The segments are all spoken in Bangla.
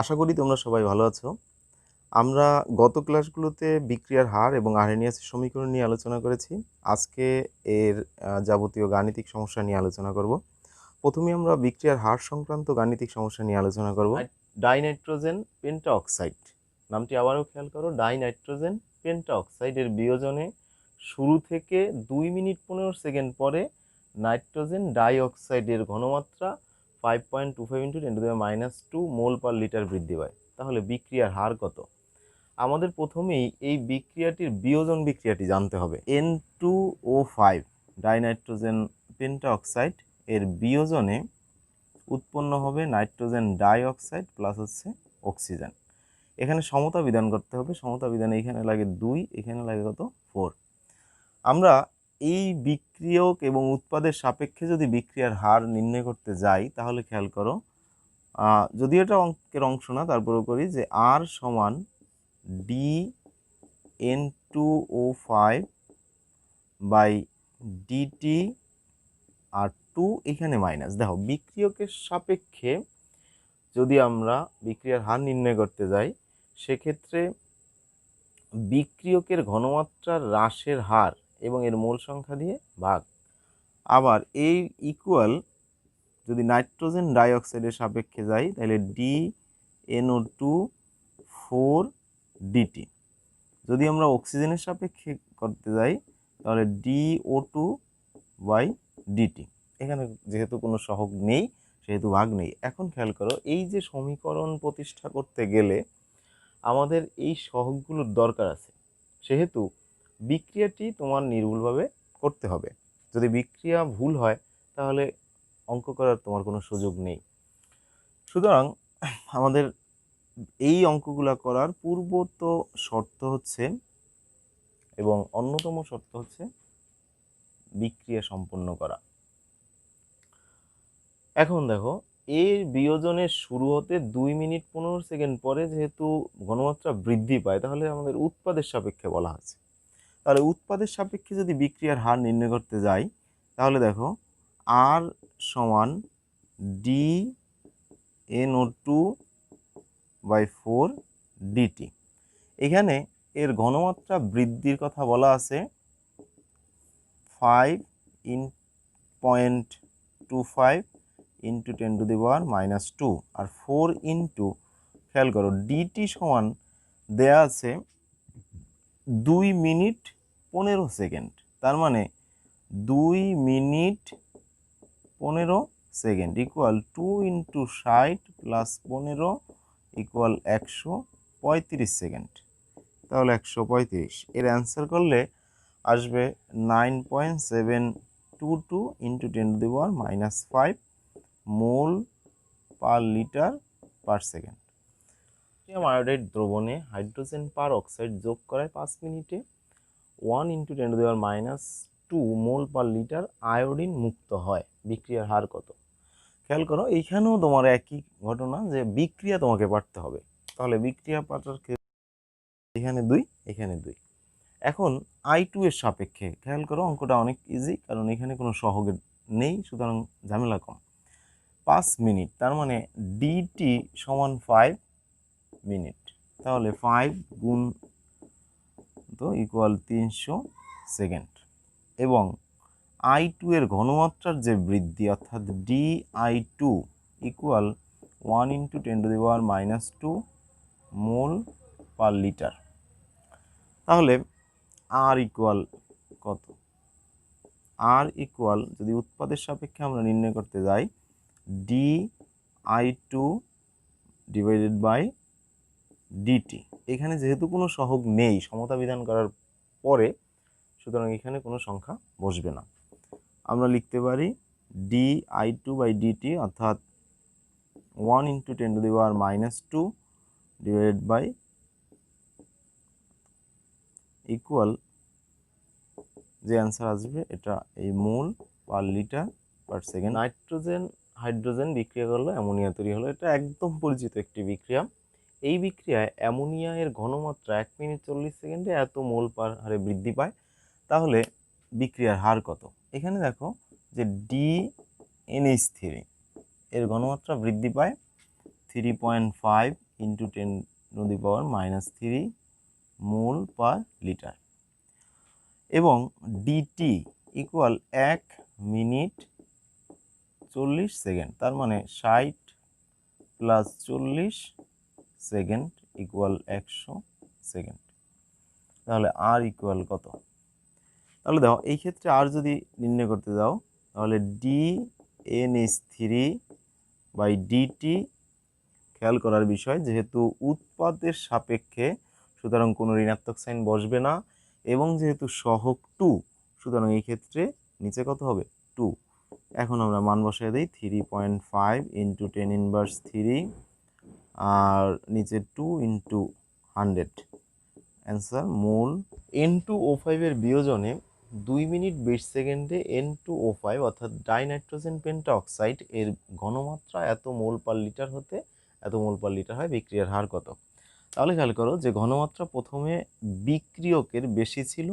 আশা করি তোমরা সবাই ভালো আছো। আমরা গত ক্লাসগুলোতে বিক্রিয়ার হার এবং আরহেনিয়াসের সমীকরণ নিয়ে আলোচনা করেছি। আজকে এর যাবতীয় গাণিতিক সমস্যা নিয়ে আলোচনা করব। প্রথমে আমরা বিক্রিয়ার হার সংক্রান্ত গাণিতিক সমস্যা নিয়ে আলোচনা করব। ডাইনাইট্রোজেন পেন্টাঅক্সাইড নামটি আবারও খেয়াল করো। ডাইনাইট্রোজেন পেন্টাঅক্সাইডের বিয়োজনে শুরু থেকে 2 মিনিট 15 সেকেন্ড পরে নাইট্রোজেন ডাইঅক্সাইডের ঘনমাত্রা 5.25 × 10⁻² মোল পার লিটার বৃদ্ধি পায়। তাহলে বিক্রিয়ার হার কত? আমাদের প্রথমেই এই বিক্রিয়াটির বিয়োজন বিক্রিয়াটি জানতে হবে। N2O5 ডাইনাইট্রোজেন পেন্টাঅক্সাইড এর বিয়োজনে উৎপন্ন হবে নাইট্রোজেন ডাইঅক্সাইড প্লাস হচ্ছে অক্সিজেন। এখানে সমতা বিধান করতে হবে। সমতা বিধানে এখানে লাগে 2, এখানে লাগে কত 4। আমরা এই বিক্রিয়ক এবং উৎপাদের সাপেক্ষে যদি বিক্রিয়ার হার নির্ণয় করতে যাই তাহলে খেয়াল করো, যদি এটা অঙ্কের অংশ না তারপরেও করি যে R সমান dN2O5 বাই dt আর 2 এখানে মাইনাস। দেখো বিক্রিয়কের সাপেক্ষে যদি আমরা বিক্রিয়ার হার নির্ণয় করতে যাই সেক্ষেত্রে বিক্রিয়কের ঘনমাত্রার হ্রাসের হার এবং এর মোল সংখ্যা দিয়ে ভাগ। আবার এই ইকুয়াল যদি নাইট্রোজেন ডাইঅক্সাইডের সাপেক্ষে যাই তাহলে DNO2 4 dt। যদি আমরা অক্সিজেনের সাপেক্ষে করতে যাই তাহলে DO2/dt। এখানে যেহেতু কোনো সহগ নেই সেহেতু ভাগ নেই। এখন খেয়াল করো, এই যে সমীকরণ প্রতিষ্ঠা করতে গেলে আমাদের এই সহগগুলোর দরকার আছে, সেহেতু বিক্রিয়াটি তোমার নির্ভুলভাবে করতে হবে। যদি বিক্রিয়া ভুল হয় তাহলে অঙ্ক করার তোমার কোনো সুযোগ নেই। সুতরাং আমাদের এই অঙ্কগুলো করার পূর্বত শর্ত হচ্ছে এবং অন্যতম শর্ত হচ্ছে বিক্রিয়া সম্পন্ন করা। এখন দেখো, এর বিয়োজনের শুরু হতে 2 মিনিট 15 সেকেন্ড পরে যেহেতু ঘনমাত্রা বৃদ্ধি পায় তাহলে আমাদের উৎপাদের সাপেক্ষে বলা আছে। তাহলে উৎপাদের সাপেক্ষে যদি বিক্রিয়ার হার নির্ণয় করতে যাই তাহলে দেখো R সমান DNO2/4 dt। এখানে এর ঘনমাত্রা বৃদ্ধির কথা বলা আছে 5.25 × 10⁻², আর 4 ইন্টু খেয়াল করো dt সমান দেয়া আছে 2 মিনিট 15 সেকেন্ড। তার মানে 2 minute 15 second equal 2 × 60 plus 15 equal 135 second. তাহলে 135 এর অ্যান্সার করলে আসবে 9.722 × 10⁻⁵ mole per litre per second. Sodium iodide দ্রবণে হাইড্রোজেন পার অক্সাইড যোগ করায় 5 মিনিটে 1 × 10⁻² মোল পার লিটার আয়োডিন মুক্ত হয়। বিক্রিয়ার হার কত? খেয়াল করো, এইখানেও তোমার একই ঘটনা যে বিক্রিয়া তোমাকে পাঠতে হবে। তাহলে বিক্রিয়া পাঠার এখানে 2, এখানে 2। এখন I2 এর সাপেক্ষে খেয়াল করো, অঙ্কটা অনেক ইজি কারণ এখানে কোনো সহগ নেই, সুতরাং ঝামেলা কম। 5 মিনিট তার মানে dt সমান 5 মিনিট। তাহলে 5 গুণ তো ইকুয়াল 300 সেকেন্ড। এবং I2 এর ঘনমাত্রার যে বৃদ্ধি অর্থাৎ DI2 equal 1 × 10⁻² mole per litre. তাহলে R ইকুয়াল কত? R ইকুয়াল যদি উৎপাদের সাপেক্ষে আমরা নির্ণয় করতে যাই DI2/dt। এখানে যেহেতু কোনো সহগ নেই সমতা বিধান করার পরে, সুতরাং এখানে কোনো সংখ্যা বসবে না। আমরা লিখতে পারি DI2/dt অর্থাৎ 1 × 10⁻² ইকুয়াল যে অ্যান্সার আসবে এটা এই mole per litre per second. Nitrogen hydrogen বিক্রিয়া করলো অ্যামোনিয়া তৈরি হলো। এটা একদম পরিচিত একটি বিক্রিয়া। এই বিক্রিয়ায় অ্যামোনিয়া এর ঘনমাত্রা 1 মিনিট 40 সেকেন্ডে এত মোল পার হারে বৃদ্ধি পায়। তাহলে বিক্রিয়ার হার কত? এখানে দেখো যে DNH3 এর ঘনমাত্রা বৃদ্ধি পায় 3.5 ইন্টু 10⁻³ মোল পার লিটার, এবং ডিটি ইকুয়াল 1 মিনিট 40 সেকেন্ড, তার মানে 60 প্লাস 40 সেকেন্ড ইকুয়াল 100 সেকেন্ড। তাহলে আর ইকুয়াল কত? তাহলে দেখো এই ক্ষেত্রে আর যদি নির্ণয় করতে যাও তাহলে dn/dt, খেয়াল করার বিষয় যেহেতু উৎপাদের সাপেক্ষে সুতরাং কোনো ঋণাত্মক সাইন বসবে না, এবং যেহেতু সহগ 2 সুতরাং এই ক্ষেত্রে নিচে কত হবে 2। এখন আমরা মান বসাই দিই 3.5 ইন্টু 10⁻³ আর নিচে 2 ইন্টু 100, অ্যান্সার মোল। N2O5 এর বিয়োজনে 2 মিনিট 20 সেকেন্ডে N2O5 অর্থাৎ ডাইনাইট্রোজেন পেন্টাঅক্সাইড এর ঘনমাত্রা এত মোল পার লিটার হতে এত মোল পার লিটার হয়, বিক্রিয়ার হার কত? তাহলে খেয়াল করো যে ঘনমাত্রা প্রথমে বিক্রিয়কের বেশি ছিল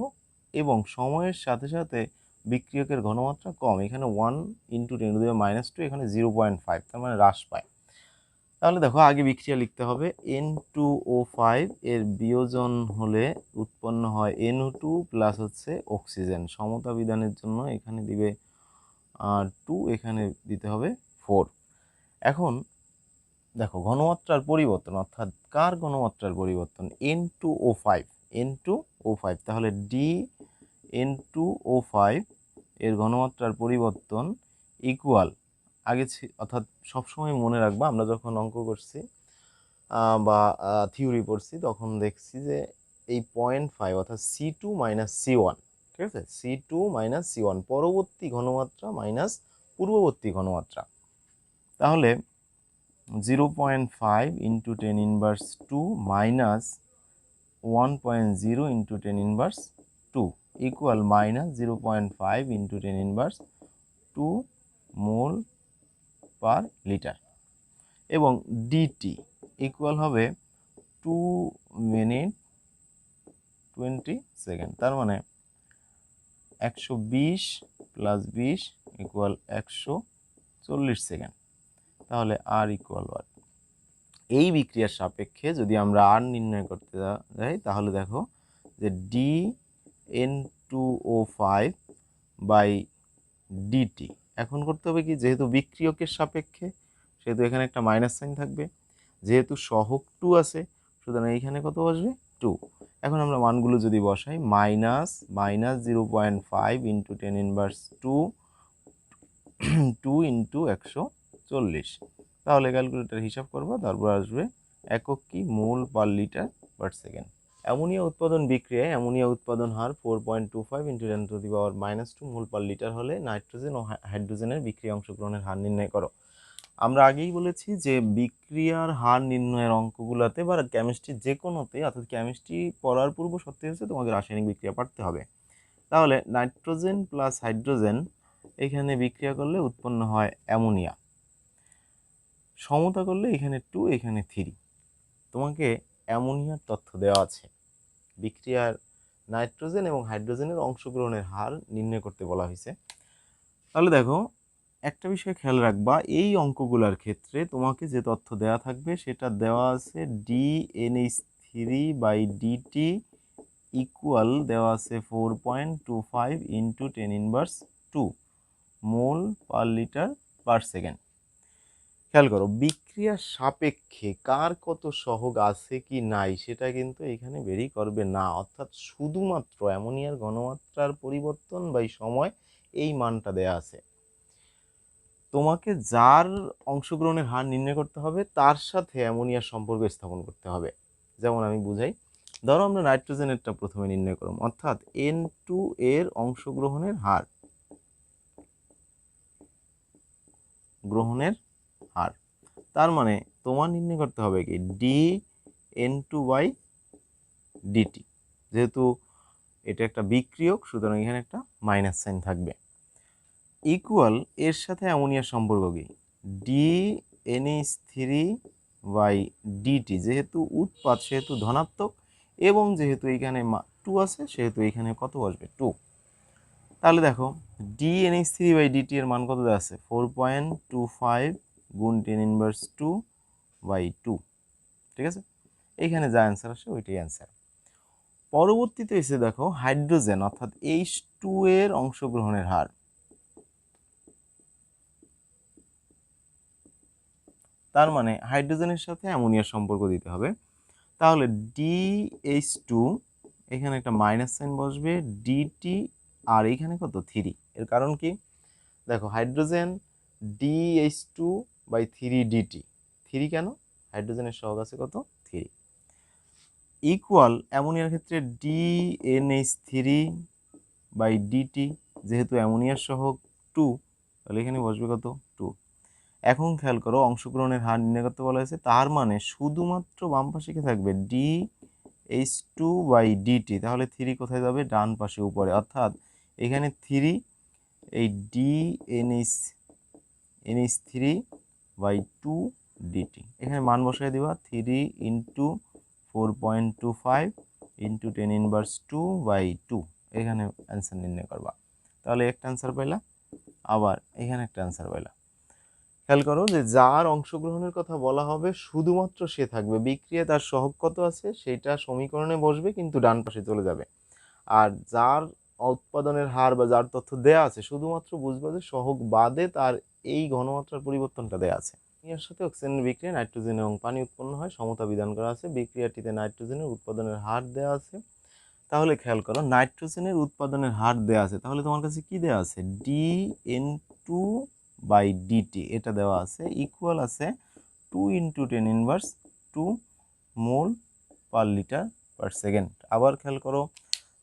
এবং সময়ের সাথে সাথে বিক্রিয়কের ঘনমাত্রা কম, এখানে 1 ইন্টু 10⁻², এখানে 0.5, তার মানে হ্রাস পায়। তাহলে দেখো আগে বিক্রিয়া লিখতে হবে, N2O5 এর বিয়োজন হলে উৎপন্ন হয় NO2 প্লাস হচ্ছে অক্সিজেন, সমতা বিধানের জন্য এখানে দিবে 2, এখানে দিতে হবে 4। এখন দেখো ঘনমাত্রার পরিবর্তন, অর্থাৎ কার ঘনমাত্রার পরিবর্তন? N2O5, তাহলে N2O5 এর ঘনমাত্রার পরিবর্তন ইকুয়াল, আগে অর্থাৎ সবসময় মনে রাখবা আমরা যখন অঙ্ক করছি বা থিওরি পড়ছি তখন দেখছি যে এই 0.5 অর্থাৎ C2 মাইনাস C1, ঠিক আছে, C2 মাইনাস C1 পরবর্তী ঘনমাত্রা মাইনাস পূর্ববর্তী ঘনমাত্রা। তাহলে 0.5 into 10⁻² minus 1.0 into 10⁻² equal minus 0.5 into 10⁻² mole per litre, এবং ডিটি ইকুয়াল হবে 2 মিনিট 20 সেকেন্ড, তার মানে 120 প্লাস 20 ইকুয়াল 140 সেকেন্ড। তাহলে আর ইকুয়াল 1। এই বিক্রিয়ার সাপেক্ষে যদি আমরা আর নির্ণয় করতে যাই তাহলে দেখো যে dN2O5 বাই ডিটি, এখন করতে হবে কি, যেহেতু বিক্রিয়কের সাপেক্ষে সেহেতু এখানে একটা মাইনাস সাইন থাকবে, যেহেতু সহগ 2 আছে সুতরাং এইখানে কত বসবে 2। এখন আমরা মানগুলো যদি বসাই, মাইনাস 0.5 ইন্টু 10⁻² 2 ইন্টু 140, তাহলে ক্যালকুলেটর হিসাব করবো, তারপর আসবে একক কি, mole per litre per second. Ammonia উৎপাদন বিক্রিয়ায় অ্যামোনিয়া উৎপাদন হার 4.25 ইন্টু 10⁻² মোল পার লিটার হলে নাইট্রোজেন ও হাইড্রোজেনের বিক্রিয়া অংশগ্রহণের হার নির্ণয় করো। আমরা আগেই বলেছি যে বিক্রিয়ার হার নির্ণয়ের অঙ্কগুলোতে বা কেমিস্ট্রির যে কোনোতে, অর্থাৎ কেমিস্ট্রি পড়ার পূর্ব শর্ত হচ্ছে তোমাকে রাসায়নিক বিক্রিয়া পড়তে হবে। তাহলে নাইট্রোজেন প্লাস হাইড্রোজেন এখানে বিক্রিয়া করলে উৎপন্ন হয় অ্যামোনিয়া, সমতা করলে এখানে 2 এখানে 3। তোমাকে অ্যামোনিয়ার তথ্য দেওয়া আছে, বিক্রিয়ার নাইট্রোজেন এবং হাইড্রোজেনের অংশগ্রহণের হার নির্ণয় করতে বলা হয়েছে। তাহলে দেখো একটা বিষয় খেয়াল রাখবা, এই অঙ্কগুলোর ক্ষেত্রে তোমাকে যে তথ্য দেওয়া থাকবে সেটা দেওয়া আছে dNH3/dt ইকুয়াল দেওয়া আছে 4.25 into 10⁻² mole per litre per second. খেয়াল করো বিক্রিয়ার সাপেক্ষে কার কত সহগ আছে কি নাই সেটা কিন্তু এখানে বেরি করবে না, অর্থাৎ শুধুমাত্র অ্যামোনিয়ার ঘনমাত্রার পরিবর্তন বাই সময় এই মানটা দেয়া আছে। তোমাকে যার অংশগ্রহণের হার নির্ণয় করতে হবে তার সাথে অ্যামোনিয়ার সম্পর্ক স্থাপন করতে হবে। যেমন আমি বুঝাই, ধরো আমরা নাইট্রোজেনেরটা প্রথমে নির্ণয় করব, অর্থাৎ N2 এর অংশগ্রহণের হার, তার মানে তোমার নির্ণয় করতে হবে কি dN2/dt, যেহেতু এটা একটা বিক্রিয়ক সুতরাং এখানে একটা মাইনাস সাইন থাকবে, ইকুয়াল এর সাথে অ্যামোনিয়ার সম্পর্ক কি dNH3/dt, যেহেতু উৎপাদ সেহেতু ধনাত্মক এবং যেহেতু এইখানে 2 আছে সেহেতু এইখানে কত বসবে 2। তাহলে দেখো dNH3/dt এর মান কত দেওয়া আছে 4.25 গুণ 10⁻²/2, ঠিক আছে, এইখানে যা অ্যান্সার আসে ওইটাই অ্যান্সার। পরবর্তীতে এসে দেখো হাইড্রোজেন অর্থাৎ H2 এর অংশগ্রহণের হার। তার মানে হাইড্রোজেনের সাথে অ্যামোনিয়ার সম্পর্ক দিতে হবে। তাহলে DH2, এখানে একটা মাইনাস সাইন বসবে, ডিটি, আর এখানে কত 3। এর কারণ কি, দেখো হাইড্রোজেন DH2/3 DT, 3 কেন, হাইড্রোজেনের সহগ আছে কত 3, ইকুয়াল অ্যামোনিয়ার ক্ষেত্রে DNH3/DT, যেহেতু অ্যামোনিয়ার সহগ 2, তাহলে এখানে বসবে কত 2। এখন খেয়াল করো অংশগ্রহণের হার নির্ণয় করতে বলা হয়েছে, তার মানে শুধুমাত্র বাম পাশে কি থাকবে DH2/DT, তাহলে 3 কোথায় যাবে, ডান পাশে উপরে, অর্থাৎ এখানে 3, এই DNH3/2DT, এখানে মান বসায় দিবা 3 × 4.25 × 10⁻²/2, এখানে অ্যান্সার নির্ণয় করবা। তাহলে একটা অ্যান্সার পাইলা, আবার এখানে একটা অ্যান্সার পাইলা। খেয়াল করো যে যার অংশগ্রহণের কথা বলা হবে শুধুমাত্র সে থাকবে, বিক্রিয়া তার সহগ কত আছে সেটা সমীকরণে বসবে কিন্তু ডান পাশে চলে যাবে। আর যার উৎপাদনের হার বা যার তথ্য দেয়া আছে শুধুমাত্র বুঝবে যে সহগ বাদে তার এই ঘনমাত্রার পরিবর্তনটা দেয়া আছে। এর সাথে অক্সিজেনের বিক্রিয়া নাইট্রোজেন এবং পানি উৎপন্ন হয়, সমতা বিধান করা আছে, বিক্রিয়াটিতে নাইট্রোজেনের উৎপাদনের হার দেয়া আছে। তাহলে খেয়াল করো নাইট্রোজেনের উৎপাদনের হার দেয়া আছে, তাহলে তোমার কাছে কি দেয়া আছে, DN2/DT এটা দেওয়া আছে, ইকুয়াল আছে 2 × 10⁻² mole per litre per second. আবার খেয়াল করো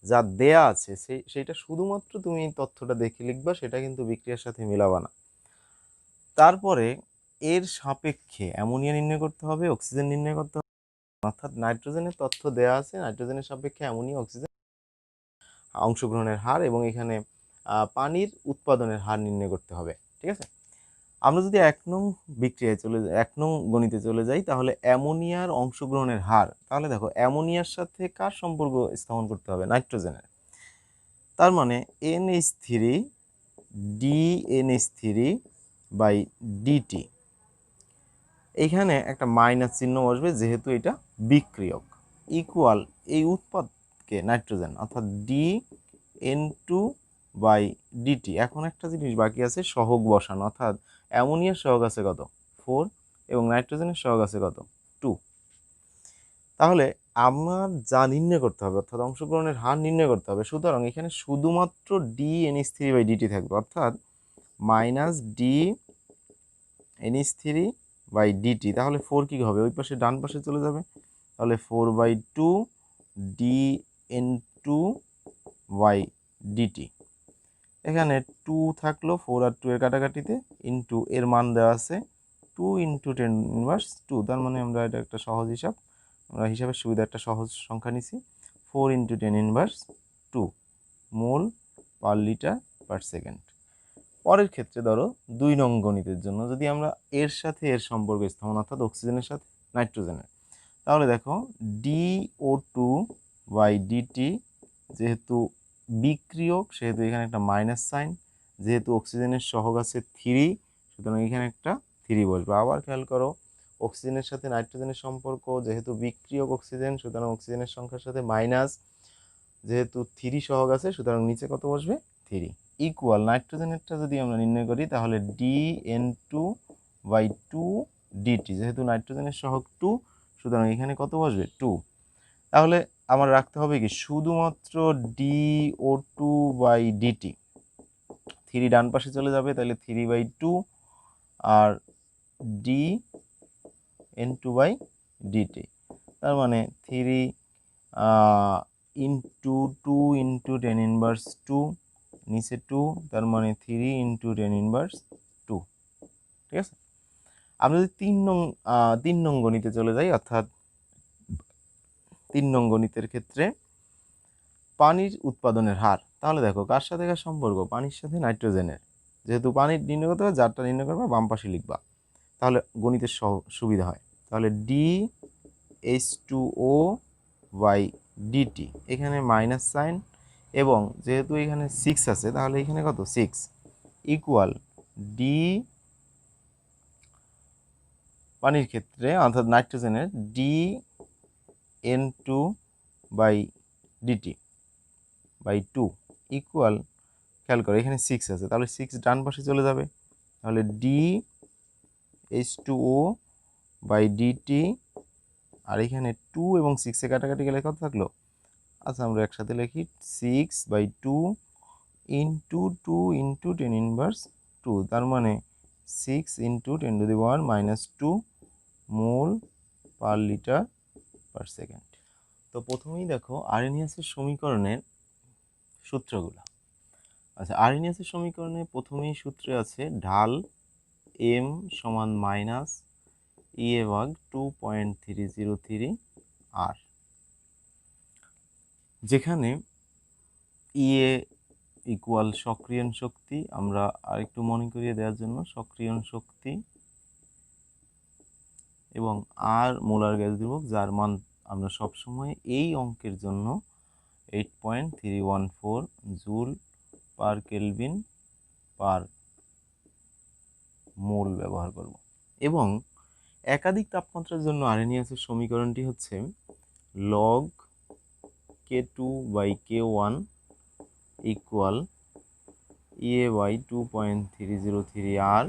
যা দেয়া আছে সেইটা শুধুমাত্র তুমি তথ্যটা দেখে লিখবা, সেটা কিন্তু বিক্রিয়ার সাথে মিলাবা না। তারপরে এর সাপেক্ষে অ্যামোনিয়া নির্ণয় করতে হবে, অক্সিজেন নির্ণয় করতে হবে, অর্থাৎ নাইট্রোজেনের তথ্য দেয়া আছে, নাইট্রোজেনের সাপেক্ষে অ্যামোনিয়া, অক্সিজেন অংশগ্রহণের হার এবং এখানে পানির উৎপাদনের হার নির্ণয় করতে হবে। ঠিক আছে, আমরা যদি 1 নং বিক্রিয়ায় 1 নং গণিতে চলে যাই, তাহলে অ্যামোনিয়ার অংশগ্রহণের হার, তাহলে দেখো অ্যামোনিয়ার সাথে কার সম্পর্ক স্থাপন করতে হবে, নাইট্রোজেনের। তার মানে NH3 DNH3/DT, এইখানে একটা মাইনাস চিহ্ন বসবে যেহেতু এটা বিক্রিয়ক, ইকুয়াল এই উৎপাদকে নাইট্রোজেন অর্থাৎ DN2/DT। এখন একটা জিনিস বাকি আছে, সহগ বসানো, অর্থাৎ অ্যামোনিয়ার সহগ আছে কত 4 এবং নাইট্রোজেনের সহগ আছে কত 2। তাহলে আমার যা নির্ণয় করতে হবে অর্থাৎ অংশগ্রহণের হার নির্ণয় করতে হবে, সুতরাং এখানে শুধুমাত্র DNH3/DT থাকবে, অর্থাৎ -DNH3/DT। তাহলে 4 কি হবে, ওই পাশে ডান পাশে চলে যাবে, তাহলে 4/2 DN2/DT। এখানে 2 থাকলো, 4 আর 2 এর কাটাকাটিতে, ইন্টু এর মান দেওয়া আছে 2 × 10⁻², তার মানে আমরা এটা একটা সহজ হিসাব, আমরা হিসাবের সুবিধা একটা সহজ সংখ্যা নিছি, 4 × 10⁻² mole per litre per second. পরের ক্ষেত্রে ধরো 2 নং গণিতের জন্য যদি আমরা এর সাথে এর সম্পর্ক স্থাপন, অর্থাৎ অক্সিজেনের সাথে নাইট্রোজেনের, তাহলে দেখো DO2/DT, যেহেতু বিক্রিয়ক সেহেতু এখানে একটা মাইনাস সাইন, যেহেতু অক্সিজেনের সহগ আছে 3, সুতরাং এখানে একটা 3 বসবে। আবার খেয়াল করো অক্সিজেনের সাথে নাইট্রোজেনের সম্পর্ক, যেহেতু বিক্রিয়ক অক্সিজেন সুতরাং অক্সিজেনের সংখ্যার সাথে মাইনাস, যেহেতু 3 সহগ আছে সুতরাং নিচে কত বসবে 3, ইকুয়াল নাইট্রোজেনেরটা যদি আমরা নির্ণয় করি তাহলে DN2/2DT, যেহেতু নাইট্রোজেনের সহগ 2 সুতরাং এখানে কত বসবে 2। তাহলে আমার রাখতে হবে কি শুধুমাত্র DO2/DT, 3 ডান পাশে চলে যাবে, তাহলে 3/2 আর DN2/DT, তার মানে 3 × 2 × 10⁻², নিচে 2, তার মানে 3 × 10⁻²। ঠিক আছে, আমরা যদি 3 নং গণিতে চলে যাই, অর্থাৎ 3 নং গণিতের ক্ষেত্রে পানির উৎপাদনের হার, তাহলে দেখো কার সাথে কার সম্পর্ক, পানির সাথে নাইট্রোজেনের, যেহেতু পানির নির্ণয় করতে হবে যারটা নির্ণয় করবা বাম পাশে লিখবা, তাহলে গণিতের সুবিধা হয়। তাহলে DH2O/DT, এখানে মাইনাস সাইন এবং যেহেতু এখানে 6 আছে তাহলে এখানে কত 6, ইকুয়াল D পানির ক্ষেত্রে অর্থাৎ নাইট্রোজেনের dN2/dt/2 ইকুয়াল, খেয়াল করো এখানে 6 আছে, তাহলে 6 ডান পাশে চলে যাবে, তাহলে dH2O/dt, আর এখানে 2 এবং 6 কাটাকাটি গেলে কত থাকলো? আচ্ছা আমরা একসাথে লিখি 6/2 ইন্টু 2 ইন্টু 10⁻², তার মানে 6 ইন্টু 10⁻²2 মোল পার লিটার পার সেকেন্ড। তো প্রথমেই দেখো আর্হেনিয়াসের সমীকরণের সূত্রগুলো। আচ্ছা, আর্হেনিয়াসের সমীকরণে প্রথমেই সূত্রে আছে ঢাল m সমান মাইনাস EA/2.303 আর, যেখানে EA ইকুয়াল সক্রিয়ণ শক্তি, আমরা আরেকটু মনে করিয়ে দেওয়ার জন্য সক্রিয়ণ শক্তি, এবং আর মোলার গ্যাস ধ্রুবক, যার মান আমরা সবসময় এই অঙ্কের জন্য 8.314 জুল পার কেলভিন পার মোল ব্যবহার করব। এবং একাধিক তাপমাত্রার জন্য আর্হেনিয়াসের সমীকরণটি হচ্ছে log K2/K1 equal EA/2.303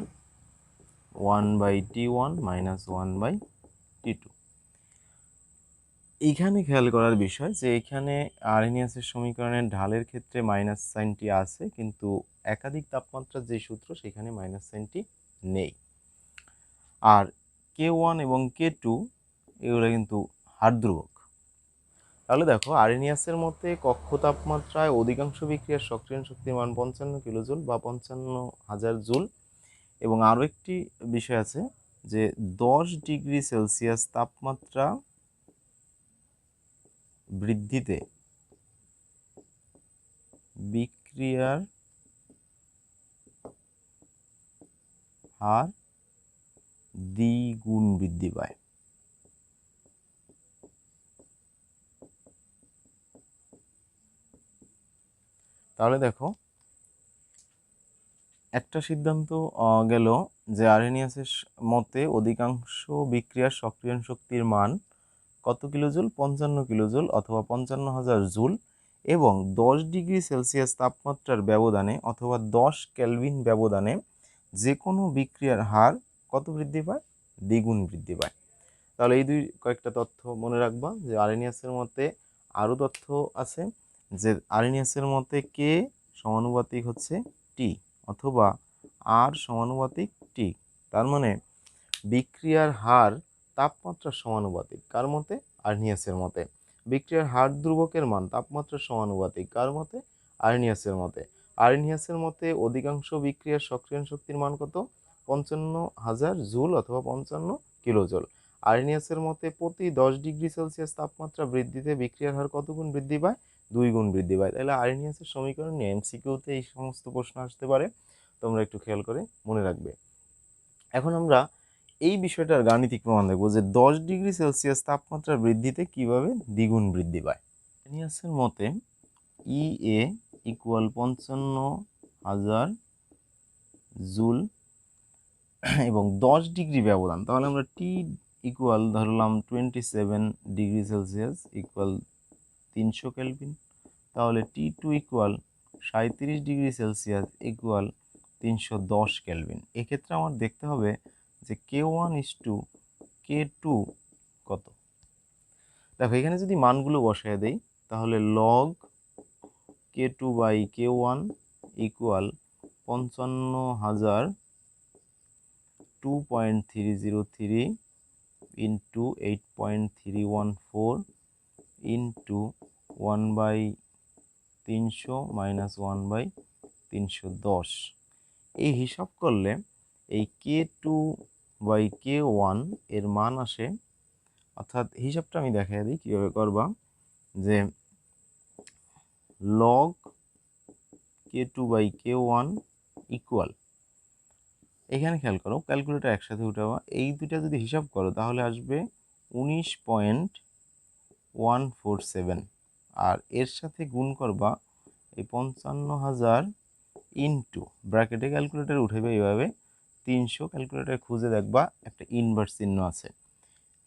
1/T1 minus 1/T2। এইখানে খেয়াল করার বিষয় যে এখানে আর্হেনিয়াসের সমীকরণের ঢালের ক্ষেত্রে মাইনাস সাইনটি আছে, কিন্তু একাধিক তাপমাত্রার যে সূত্র সেখানে মাইনাস সাইনটি নেই। আর K1 এবং K2 এগুলো কিন্তু হার ধ্রুবক। তাহলে দেখো আর্হেনিয়াসের মধ্যে কক্ষ তাপমাত্রায় অধিকাংশ বিক্রিয়ার সক্রিয়ণ শক্তির মান 55 কিলোজুল বা 55,000 জুল। এবং আরও একটি বিষয় আছে যে 10 ডিগ্রি সেলসিয়াস তাপমাত্রা বৃদ্ধিতে বিক্রিয়ার হার দ্বিগুণ বৃদ্ধি পায়। তাহলে দেখো একটা সিদ্ধান্ত গেল যে আর্হেনিয়াসের মতে অধিকাংশ বিক্রিয়ার সক্রিয়ণ শক্তির মান কত কিলোজুল? 55 কিলোজুল অথবা 55,000 জুল, এবং 10 ডিগ্রি সেলসিয়াস তাপমাত্রার ব্যবধানে অথবা 10 কেলভিন ব্যবধানে যে কোনো বিক্রিয়ার হার কত বৃদ্ধি পায়? দ্বিগুণ বৃদ্ধি পায়। তাহলে এই কয়েকটা তথ্য মনে রাখবা যে আর্হেনিয়াসের মতে আরও তথ্য আছে যে আর্হেনিয়াসের মতে কে সমানুপাতিক হচ্ছে টি অথবা আর সমানুপাতিক টি, তার মানে বিক্রিয়ার হার তাপমাত্রার সমানুপাতিক। কার মতে? আর্হেনিয়াসের মতে। বিক্রিয়ার হার ধ্রুবকের মান তাপমাত্রার সমানুপাতিক। কার মতে? আর্হেনিয়াসের মতে। আর্হেনিয়াসের মতে অধিকাংশ বিক্রিয়ার সক্রিয়ণ শক্তির মান কত? 55,000 জুল অথবা 55 কিলোজুল। আর্হেনিয়াসের মতে প্রতি 10 ডিগ্রি সেলসিয়াস তাপমাত্রা বৃদ্ধিতে বিক্রিয়ার হার কত গুণ বৃদ্ধি পায়? 2 গুণ বৃদ্ধি পায়। তাহলে আর্হেনিয়াসের সমীকরণ নিয়ে এমসিকিউতে এই সমস্ত প্রশ্ন আসতে পারে, তোমরা একটু খেয়াল করে মনে রাখবে। এখন আমরা এই বিষয়টার গাণিতিক প্রমাণ দেখব যে 10 ডিগ্রি সেলসিয়াস তাপমাত্রা বৃদ্ধিতে কিভাবে দ্বিগুণ বৃদ্ধি পায়। আর্হেনিয়াসের মতে EA ইকুয়াল 55,000 জুল এবং 10 ডিগ্রি ব্যবধান, তাহলে আমরা টি ইকুয়াল ধরলাম 27 ডিগ্রি সেলসিয়াস ইকুয়াল 300 কেলভিন, তাহলে T2 equal 37 degree Celsius equal 310 kelvin. এক্ষেত্রে আমার দেখতে হবে যে K1:K2 কত। দেখো এখানে যদি মানগুলো বসায় দেই তাহলে log K2/K1 equal 55,000 2.303 into 8.314 into 1/300 minus 1/310। এই হিসাব করলে এই K2/K1 এর মান আসে, অর্থাৎ হিসাবটা আমি দেখাই দিই কীভাবে করবা, যে log K2/K1 ইকুয়াল, এখানে খেয়াল করো ক্যালকুলেটর একসাথে উঠাবা, এই দুটা যদি হিসাব করো তাহলে আসবে 19.147, আর এর সাথে গুণ করবা এই 55,000 ইন্টু ব্র্যাকেটে ক্যালকুলেটর উঠেবে এইভাবে 300 ক্যালকুলেটরে খুঁজে দেখবা একটা ইনভার্স চিহ্ন আছে,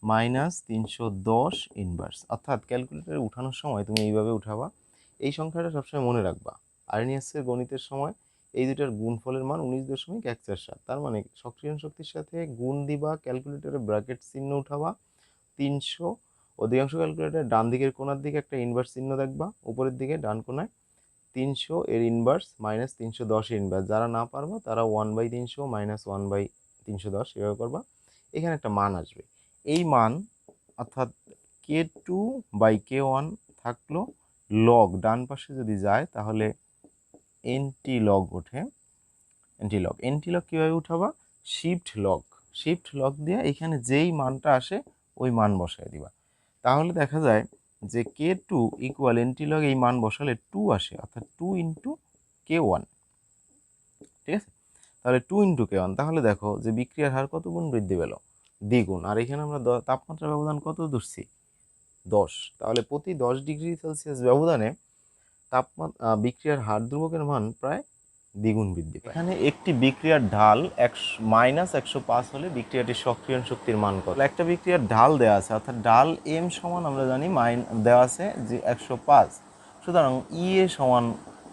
-310 ইনভার্স। অর্থাৎ ক্যালকুলেটরে উঠানোর সময় তুমি এইভাবে উঠাবা। এই সংখ্যাটা সবসময় মনে রাখবা। আরএনএসের গণিতের সময় এই দুটার গুণফলের মান 19.147। তার মানে সক্রিয়ণ শক্তির সাথে গুণ দিবা, ক্যালকুলেটরে ব্র্যাকেট চিহ্ন উঠাবা 300। অধিকাংশ ক্যালকুলেটরে ডান দিকের কোণার দিকে একটা ইনভার্স চিহ্ন দেখবা, উপরের দিকে ডান কোণায় 300 এর ইনভার্স -310 এর ইনভার্স। যারা না পারবা তারা 1/300 -1/310 এভাবে করবা। এখানে একটা মান আসবে, এই মান অর্থাৎ K2/K1 থাকলো লগ ডান পাশে যদি যায় তাহলে এনটি লগ ওঠে। এনটি লগ কীভাবে উঠাবা? শিফট লগ দিয়ে এখানে যেই মানটা আসে ওই মান বসায় দিবা। তাহলে দেখা যায় যে K2 ইকুয়াল এনটি লগ এই মান বসালে 2 আসে, অর্থাৎ 2 × K1। ঠিক আছে, তাহলে 2 × K1। তাহলে দেখো যে বিক্রিয়ার হার কত গুণ বৃদ্ধি পেল? দ্বিগুণ। আর এখানে আমরা তাপমাত্রা ব্যবধান কত ধরছি? 10। তাহলে প্রতি 10 ডিগ্রি সেলসিয়াস ব্যবধানে বিক্রিয়ার হার ধ্রুবকের মান প্রায় দ্বিগুণ বৃদ্ধি পায়। এখানে একটি বিক্রিয়ার ঢাল -105 হলে বিক্রিয়াটির সক্রিয়ণ শক্তির মান কত? একটা বিক্রিয়ার ঢাল দেওয়া আছে, অর্থাৎ ঢাল m সমান আমরা জানি দেওয়া আছে যে 105। সুতরাং এ সমান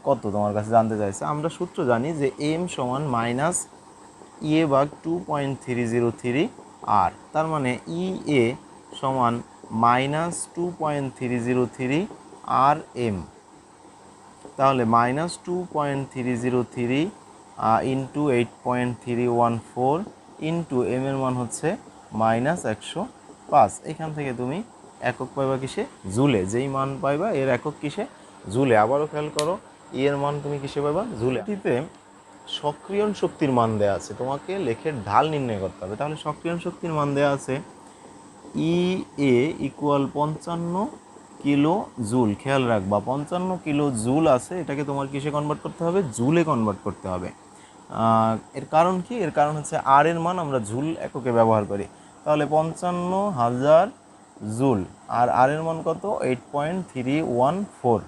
কত তোমার কাছে জানতে চাইছে। আমরা সূত্র জানি যে m সমান -2.303 r। তার মানে এ সমান -2.303 rm। তাহলে -2.303 ইন্টু 8.314 ইন্টু এম এর মান হচ্ছে -105। এখান থেকে তুমি একক পাইবা কিসে? জুলে। যেই মান পাইবা এর একক কিসে? জুলে। আবারও খেয়াল করো, এর মান তুমি কিসে পাইবা? জুলে। এটিতে সক্রিয়ণ শক্তির মান দেওয়া আছে, তোমাকে লেখের ঢাল নির্ণয় করতে হবে। তাহলে সক্রিয়ণ শক্তির মান দেওয়া আছে এ ইকুয়াল 55 কিলো জুল। খেয়াল রাখবা 55 কিলো জুল আছে, এটাকে তোমার কিসে কনভার্ট করতে হবে? জুলে কনভার্ট করতে হবে। এর কারণ কি? এর কারণ হচ্ছে আর এর মান আমরা জুল এককে ব্যবহার করি। তাহলে 55,000 জুল আর এর মান কত? 8.314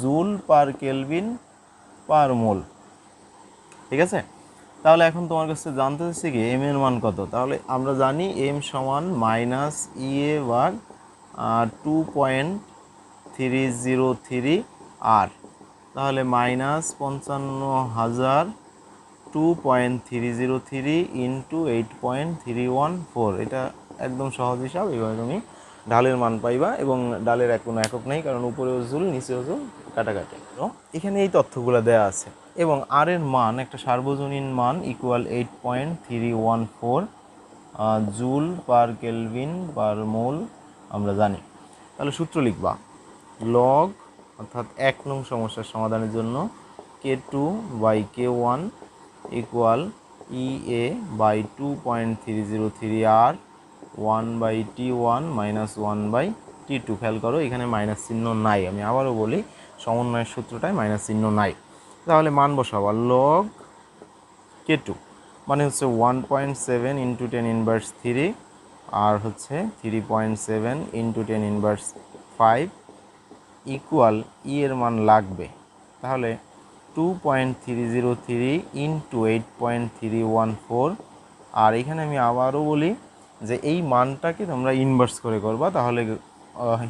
জুল পার কেলভিন পার মোল। ঠিক আছে, তাহলে এখন তোমার কাছে জানতে হচ্ছে কি এম এর মান কত। তাহলে আমরা জানি এম সমান -2.303 আর। তাহলে -55,000 2.303 ইন্টু 8.314। এটা একদম সহজ হিসাব। এভাবে তুমি ঢালের মান পাইবা এবং ডালের কোনো একক নেই, কারণ উপরেও জুল নিচেও জুল, কাটাকাটি। তো এখানে এই তথ্যগুলো দেওয়া আছে এবং আর এর মান একটা সার্বজনীন মান equal 8.314 joule per kelvin per mole আমরা জানি। তাহলে সূত্র লিখবা, লগ অর্থাৎ 1 নং সমস্যার সমাধানের জন্য K2/K1 ইকুয়াল EA/2.303 আর 1/T1 -1/T2। খেয়াল করো এখানে মাইনাস চিহ্ন নাই। আমি আবারও বলি, সমন্বয়ের সূত্রটায় মাইনাস চিহ্ন নাই। তাহলে মান বসাবো, লগ K2 মানে হচ্ছে 1.7 × 10⁻³ আর হচ্ছে 3.7 × 10⁻5 ইকুয়াল এর মান লাগবে। তাহলে 2.303 ইন্টু 8.314। আর এখানে আমি আবারও বলি যে এই মানটাকে তোমরা ইনভার্স করে করবা, তাহলে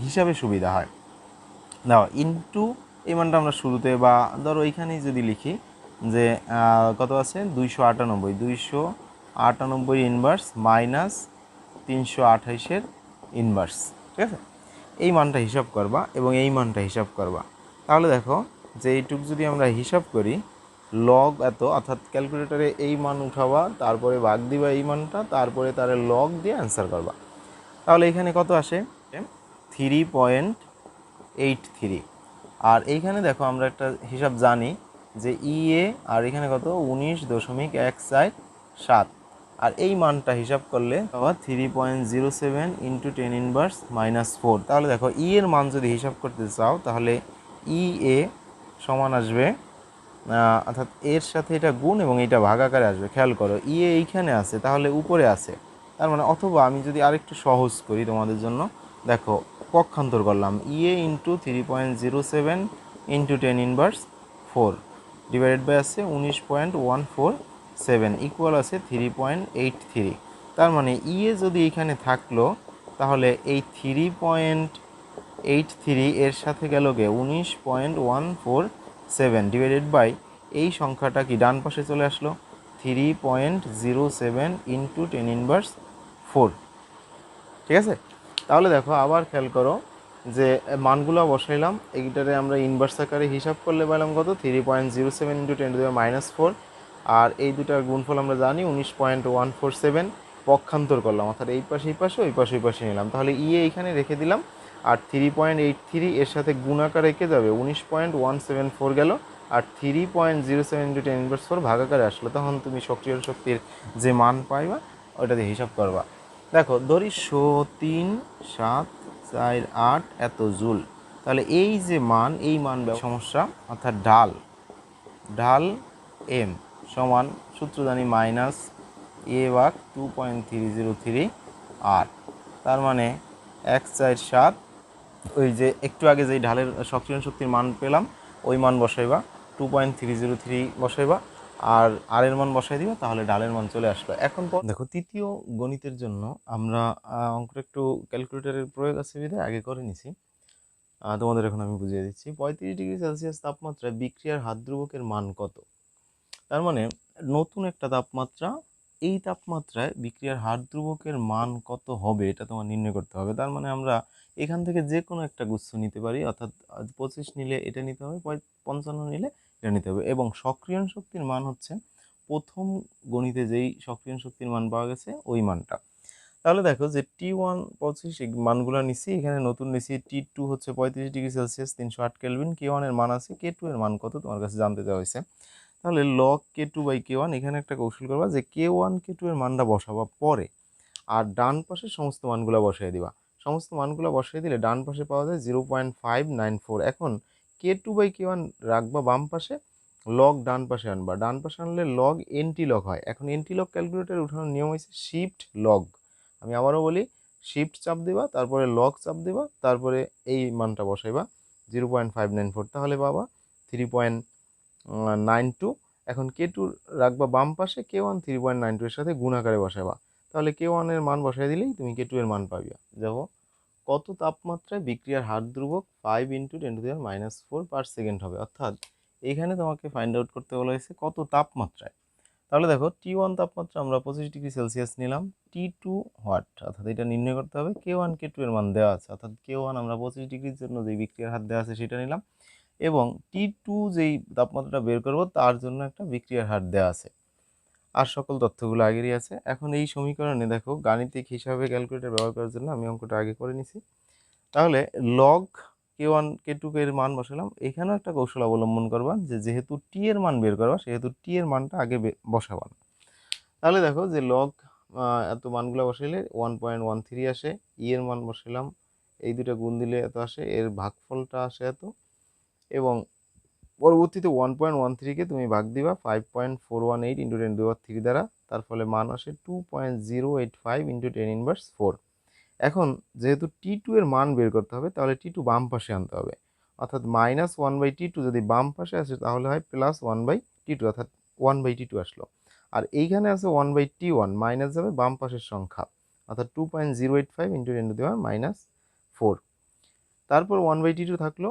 হিসাবে সুবিধা হয়। দাও ইন্টু এই মানটা আমরা শুরুতে বা ধরো এইখানেই যদি লিখি যে কত আছে 298 ইনভার্স -328 ইনভার্স। ঠিক আছে, এই মানটা হিসাব করবা এবং এই মানটা হিসাব করবা। তাহলে দেখো যে এইটুক যদি আমরা হিসাব করি লগ এত, অর্থাৎ ক্যালকুলেটরে এই মান উঠাবা, তারপরে ভাগ দিবা এই মানটা, তারপরে তার লগ দিয়ে অ্যান্সার করবা। তাহলে এখানে কত আসে? 3.83। আর এইখানে দেখো আমরা একটা হিসাব জানি যে EA আর এখানে কত 19.147। আর এই মানটা হিসাব করলে আবার 3.07 ইন্টু 10⁻⁻4। তাহলে দেখো ই এর মান যদি হিসাব করতে চাও তাহলে EA সমান আসবে, অর্থাৎ এর সাথে এটা গুণ এবং এটা ভাগাকারে আসবে। খেয়াল করো EA এইখানে আছে, তাহলে উপরে আছে। তার মানে অথবা আমি যদি আরেকটু সহজ করি তোমাদের জন্য, দেখো পক্ষান্তর করলাম EA into 3.07 into 10⁻4 divided by আছে 19.147। 7 ইকুয়াল আছে 3.83। তার মানে ইয়ে যদি এখানে থাকলো তাহলে এই 3.83 এর সাথে গেল গে 19.147 ডিভাইডেড বাই এই সংখ্যাটা কি ডান পাশে চলে আসলো 3.07 ইন্টু 10⁻⁴। ঠিক আছে, তাহলে দেখো আবার খেয়াল করো যে মানগুলো বসাইলাম, এইটারে আমরা ইনভার্স আকারে হিসাব করলে পেলাম কত 3.07 ইন্টু 10⁻⁴। আর এই দুটার গুণফল আমরা জানি 19.147। পক্ষান্তর করলাম, অর্থাৎ এই পাশে ওই পাশে নিলাম, তাহলে ইয়ে এইখানে রেখে দিলাম। আর 3.83 এর সাথে গুণাকার রেখে যাবে 19.174 গেল, আর 3.07 ইন্টু 10⁻⁴ ভাগাকারে আসলো। তখন তুমি সক্রিয় শক্তির যে মান পাইবা ওইটা দিয়ে হিসাব করবা। দেখো ধরি 3, 7, 4, 8 এত জুল, তাহলে এই যে মান এই মান সমস্যা, অর্থাৎ ঢাল এম সমান সূত্র জানি মাইনাস এ ভাগ 2.303 আর, তার মানে 1, 4, 7 ওই যে একটু আগে যেই ঢালের সক্রিয় শক্তির মান পেলাম ওই মান বসাইবা, 2.303 বসাইবা আর আর এর মান বসাই দিবা, তাহলে ঢালের মান চলে আসলো। এখন দেখো তৃতীয় গণিতের জন্য আমরা অঙ্কটা একটু ক্যালকুলেটরের প্রয়োগ আছে বিধায় আগে করে নিছি, তোমাদের এখন আমি বুঝিয়ে দিচ্ছি। 35°C তাপমাত্রায় বিক্রিয়ার হাত ধ্রুবকের মান কত? তার মানে নতুন একটা তাপমাত্রা, এই তাপমাত্রায় বিক্রিয়ার হার ধ্রুবকের মান কত হবে এটা তোমার নির্ণয় করতে হবে। তার মানে আমরা এখান থেকে যে কোনো একটা গুচ্ছ নিতে পারি, অর্থাৎ 25 নিলে এটা নিতে হবে, 55 নিলে এটা নিতে হবে। এবং সক্রিয়ণ শক্তির মান হচ্ছে প্রথম গণিতে যেই সক্রিয়ণ শক্তির মান পাওয়া গেছে ওই মানটা। তাহলে দেখো যে T1 25 এই মানগুলো নিচ্ছি, এখানে নতুন নিচ্ছি T2 হচ্ছে 35°C 308 কেলভিন, K1 এর মান আছে, K2 এর মান কত তোমার কাছে জানতে চাওয়া হয়েছে। তাহলে log K2/K1, এখানে একটা কৌশল করবা যে K1 K2 এর মানটা বসাবা পরে, আর ডান পাশে সমস্ত মানগুলো বসিয়ে দিবা। সমস্ত মানগুলো বসিয়ে দিলে ডান পাশে পাওয়া যায় 0.594। এখন K2/K1 রাখবা বাম পাশে, লগ ডান পাশে আনবা, ডান পাশে আনলে লগ এনটি লগ হয়। এখন এনটি লগ ক্যালকুলেটর উঠানোর নিয়ম হয়েছে শিফট লগ। আমি আবারও বলি, শিফট চাপ দিবা, তারপরে লগ চাপ দিবা, তারপরে এই মানটা বসাইবা 0.594, তাহলে পাবা 3.92। এখন K2 রাখবা বাম পাশে, K1 3.92 এর সাথে গুণাকারে বসাবা, তাহলে K1 এর মান বসাই দিলেই তুমি K2 এর মান পাবে। দেখো কত তাপমাত্রায় বিক্রিয়ার হার ধ্রুবক 5 × 10⁻⁴ পার সেকেন্ড হবে, অর্থাৎ এখানে তোমাকে ফাইন্ড আউট করতে বলা হয়েছে কত তাপমাত্রায়। তাহলে দেখো T1 তাপমাত্রা আমরা 25°C নিলাম, T2 হোয়াট, অর্থাৎ এটা নির্ণয় করতে হবে। K1 K2 এর মান দেওয়া আছে, অর্থাৎ K1 আমরা 25°র জন্য যে বিক্রিয়ার হার দেওয়া আছে সেটা নিলাম, এবং T2 যেই তাপমাত্রাটা বের করব তার জন্য একটা বিক্রিয়ার হার দেওয়া আছে, আর সকল তথ্যগুলো আগেরই আছে। এখন এই সমীকরণে দেখো গাণিতিক হিসাবে ক্যালকুলেটর ব্যবহার করার জন্য আমি অঙ্কটা আগে করে নিছি। তাহলে লগ K1 K2 এর মান বসালাম। এখানেও একটা কৌশল অবলম্বন করবা যে যেহেতু টি এর মান বের করবা সেহেতু টি এর মানটা আগে বসাবা। তাহলে দেখো যে লগ এত মানগুলো বসাইলে 1.13 আসে, ই এর মান বসালাম, এই দুটো গুণ দিলে এত আসে, এর ভাগফলটা আসে এত, এবং পরবর্তীতে 1.13কে তুমি ভাগ দিবা 5.418 × 10⁻³ দ্বারা, তার ফলে মান আসে 2.085 × 10⁻⁴। এখন যেহেতু T2 এর মান বের করতে হবে, তাহলে T2 বাম পাশে আনতে হবে, অর্থাৎ -1/T2 যদি বাম পাশে আসে তাহলে হয় +1/T2, অর্থাৎ 1/T2 আসলো। আর এইখানে আছে 1/T1, মাইনাস যাবে বাম পাশের সংখ্যা, অর্থাৎ 2.085 × 10⁻⁴। তারপর 1/T2 থাকলো,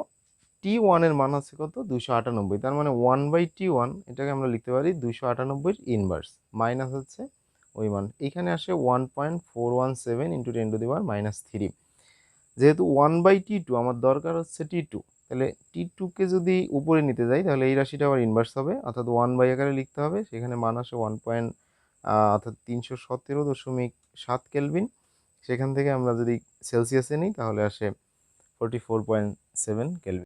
T1 এর মান আছে কত 298, তার মানে 1/T1 এটাকে আমরা লিখতে পারি 298 এর ইনভার্স, মাইনাস হচ্ছে ওই মান, এখানে আসে 1.417 × 10⁻³ যেহেতু 1/T2 আমার দরকার হচ্ছে T2, তাহলে T2কে যদি উপরে নিতে যাই তাহলে এই রাশিটা আবার ইনভার্স হবে, অর্থাৎ 1 আকারে লিখতে হবে, সেখানে মান আসে অর্থাৎ 317.7 কেলভিন। সেখান থেকে আমরা যদি সেলসিয়াসে নিই তাহলে আসে 44.7 কেলভিন।